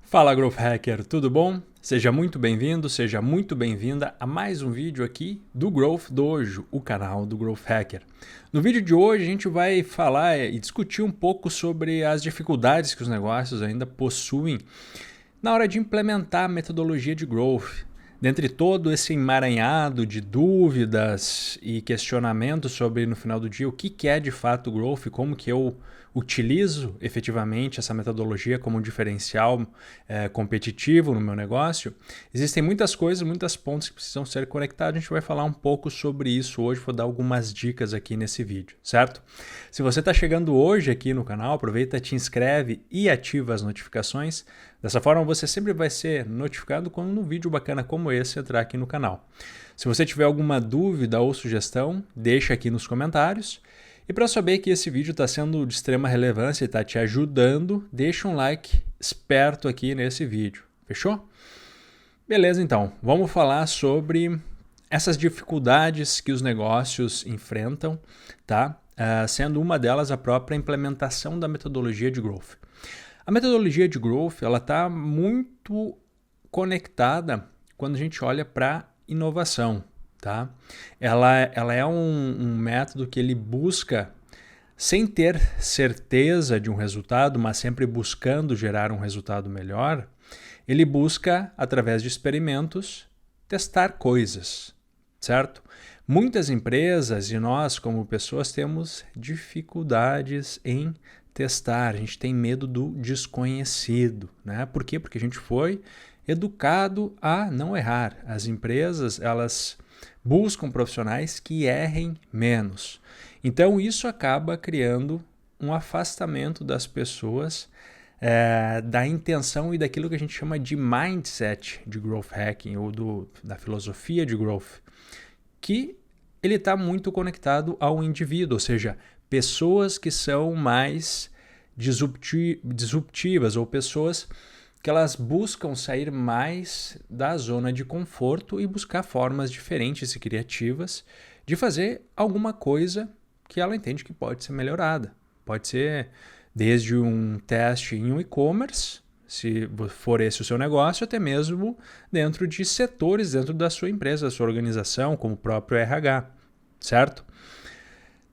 Fala Growth Hacker, tudo bom? Seja muito bem-vindo, seja muito bem-vinda a mais um vídeo aqui do Growth Dojo, o canal do Growth Hacker. No vídeo de hoje a gente vai falar e discutir um pouco sobre as dificuldades que os negócios ainda possuem na hora de implementar a metodologia de Growth. Dentre todo esse emaranhado de dúvidas e questionamentos sobre, no final do dia, o que é de fato Growth e como que eu utilizo efetivamente essa metodologia como um diferencial competitivo no meu negócio, existem muitas coisas, muitas pontas que precisam ser conectadas. A gente vai falar um pouco sobre isso hoje, vou dar algumas dicas aqui nesse vídeo, certo? Se você está chegando hoje aqui no canal, aproveita, te inscreve e ativa as notificações. Dessa forma você sempre vai ser notificado quando um vídeo bacana como esse entrar aqui no canal. Se você tiver alguma dúvida ou sugestão, deixa aqui nos comentários. E para saber que esse vídeo está sendo de extrema relevância e está te ajudando, deixa um like esperto aqui nesse vídeo. Fechou? Beleza, então. Vamos falar sobre essas dificuldades que os negócios enfrentam, tá? Sendo uma delas a própria implementação da metodologia de Growth. A metodologia de Growth ela está muito conectada quando a gente olha para inovação. Tá? Ela é um método que ele busca, sem ter certeza de um resultado, mas sempre buscando gerar um resultado melhor, ele busca, através de experimentos, testar coisas, certo? Muitas empresas e nós, como pessoas, temos dificuldades em testar, a gente tem medo do desconhecido, né? Por quê? Porque a gente foi educado a não errar. As empresas, elas buscam profissionais que errem menos. Então, isso acaba criando um afastamento das pessoas da intenção e daquilo que a gente chama de mindset de growth hacking ou da filosofia de growth, que ele está muito conectado ao indivíduo, ou seja, pessoas que são mais disruptivas ou pessoas que elas buscam sair mais da zona de conforto e buscar formas diferentes e criativas de fazer alguma coisa que ela entende que pode ser melhorada. Pode ser desde um teste em um e-commerce, se for esse o seu negócio, até mesmo dentro de setores dentro da sua empresa, da sua organização, como o próprio RH, certo?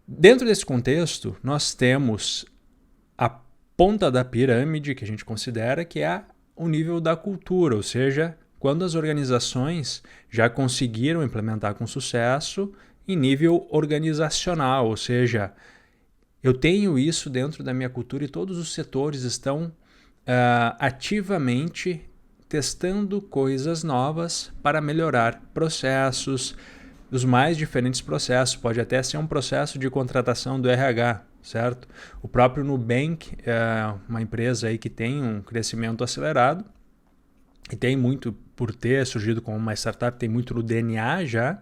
Dentro desse contexto, nós temos a ponta da pirâmide que a gente considera que é o nível da cultura, ou seja, quando as organizações já conseguiram implementar com sucesso em nível organizacional, ou seja, eu tenho isso dentro da minha cultura e todos os setores estão ativamente testando coisas novas para melhorar processos, os mais diferentes processos. Pode até ser um processo de contratação do RH, certo? O próprio Nubank é uma empresa aí que tem um crescimento acelerado e tem muito, por ter surgido como uma startup, tem muito no DNA já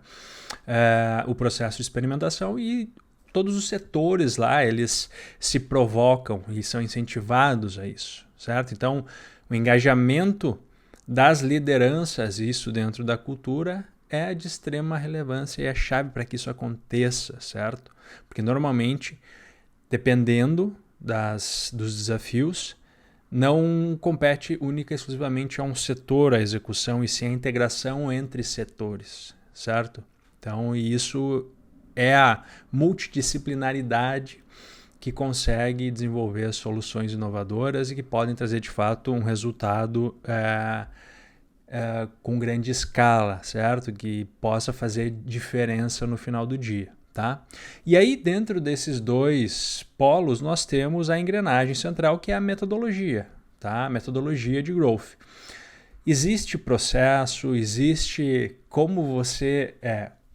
o processo de experimentação, e todos os setores lá, eles se provocam e são incentivados a isso, certo? Então, o engajamento das lideranças, isso dentro da cultura, é de extrema relevância e é chave para que isso aconteça, certo? Porque normalmente, dependendo dos desafios, não compete única e exclusivamente a um setor a execução, e sim a integração entre setores, certo? Então, isso é a multidisciplinaridade que consegue desenvolver soluções inovadoras e que podem trazer, de fato, um resultado com grande escala, certo? Que possa fazer diferença no final do dia, tá? E aí, dentro desses dois polos, nós temos a engrenagem central, que é a metodologia, tá? A metodologia de growth. Existe processo, existe como você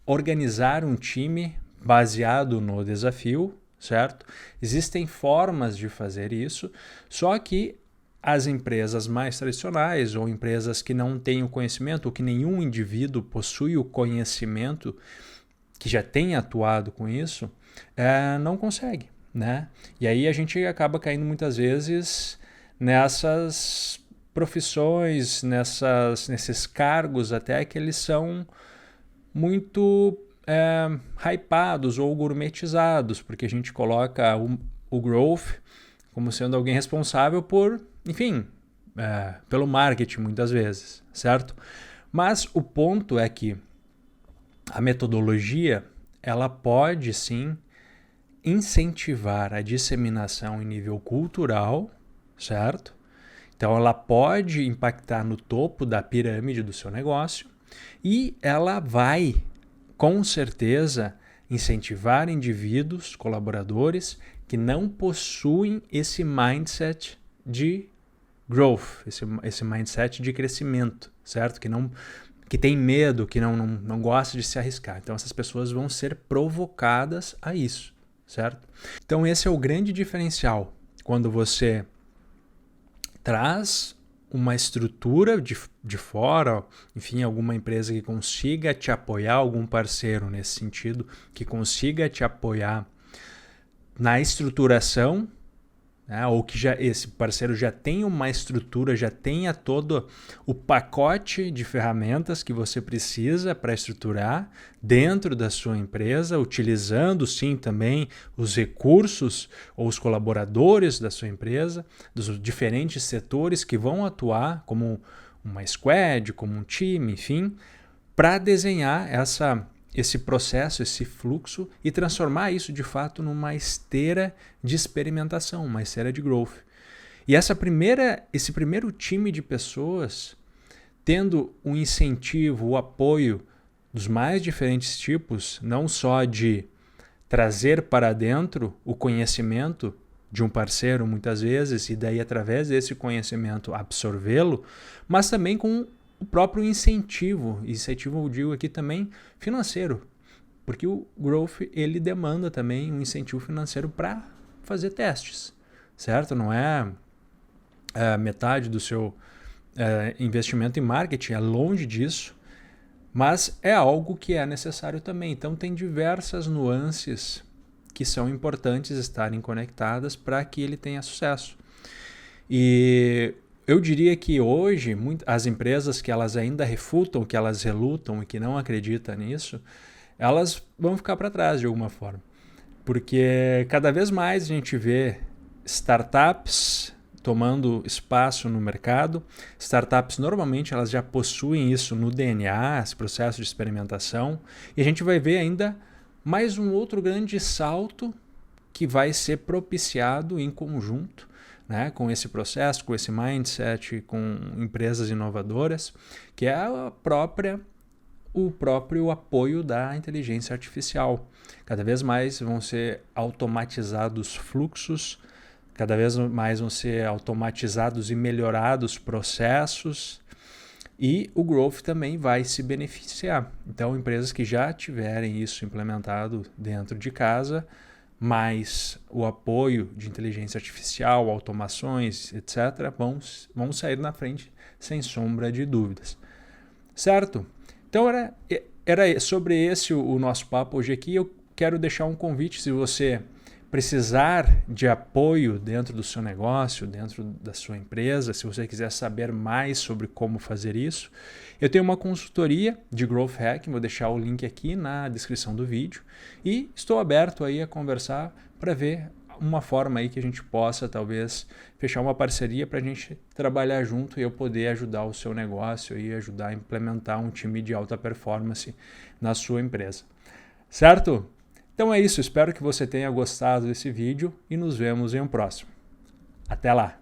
organizar um time baseado no desafio, certo? Existem formas de fazer isso, só que as empresas mais tradicionais ou empresas que não têm o conhecimento, ou que nenhum indivíduo possui o conhecimento, que já tem atuado com isso, não consegue, né? E aí a gente acaba caindo muitas vezes nessas profissões, nesses cargos até que eles são muito hypados ou gourmetizados, porque a gente coloca o growth como sendo alguém responsável por, enfim, pelo marketing muitas vezes, certo? Mas o ponto é que a metodologia, ela pode sim incentivar a disseminação em nível cultural, certo? Então ela pode impactar no topo da pirâmide do seu negócio e ela vai, com certeza, incentivar indivíduos, colaboradores que não possuem esse mindset de growth, esse mindset de crescimento, certo? Que tem medo, que não gosta de se arriscar. Então essas pessoas vão ser provocadas a isso, certo? Então esse é o grande diferencial quando você traz uma estrutura de fora, enfim, alguma empresa que consiga te apoiar, algum parceiro nesse sentido, que consiga te apoiar na estruturação, né, ou que esse parceiro já tenha uma estrutura, já tenha todo o pacote de ferramentas que você precisa para estruturar dentro da sua empresa, utilizando sim também os recursos ou os colaboradores da sua empresa, dos diferentes setores que vão atuar como uma squad, como um time, enfim, para desenhar esse processo, esse fluxo e transformar isso de fato numa esteira de experimentação, uma esteira de growth. E esse primeiro time de pessoas, tendo o incentivo, o apoio dos mais diferentes tipos, não só de trazer para dentro o conhecimento de um parceiro muitas vezes e daí através desse conhecimento absorvê-lo, mas também com o próprio incentivo eu digo aqui também financeiro, porque o growth ele demanda também um incentivo financeiro para fazer testes, certo? Não é metade do seu investimento em marketing, é longe disso, mas é algo que é necessário também. Então tem diversas nuances que são importantes estarem conectadas para que ele tenha sucesso. E eu diria que hoje as empresas que elas ainda refutam, que elas relutam e que não acreditam nisso, elas vão ficar para trás de alguma forma. Porque cada vez mais a gente vê startups tomando espaço no mercado. Startups normalmente elas já possuem isso no DNA, esse processo de experimentação. E a gente vai ver ainda mais um outro grande salto que vai ser propiciado em conjunto, né, com esse processo, com esse mindset, com empresas inovadoras, que é o próprio apoio da inteligência artificial. Cada vez mais vão ser automatizados fluxos, cada vez mais vão ser automatizados e melhorados processos, e o growth também vai se beneficiar. Então, empresas que já tiverem isso implementado dentro de casa, mais o apoio de inteligência artificial, automações, etc., vão sair na frente sem sombra de dúvidas. Certo? Então era sobre esse o nosso papo hoje aqui. Eu quero deixar um convite, se você precisar de apoio dentro do seu negócio, dentro da sua empresa, se você quiser saber mais sobre como fazer isso, eu tenho uma consultoria de Growth Hacking, vou deixar o link aqui na descrição do vídeo e estou aberto aí a conversar para ver uma forma aí que a gente possa talvez fechar uma parceria para a gente trabalhar junto e eu poder ajudar o seu negócio e ajudar a implementar um time de alta performance na sua empresa. Certo? Então é isso, espero que você tenha gostado desse vídeo e nos vemos em um próximo. Até lá!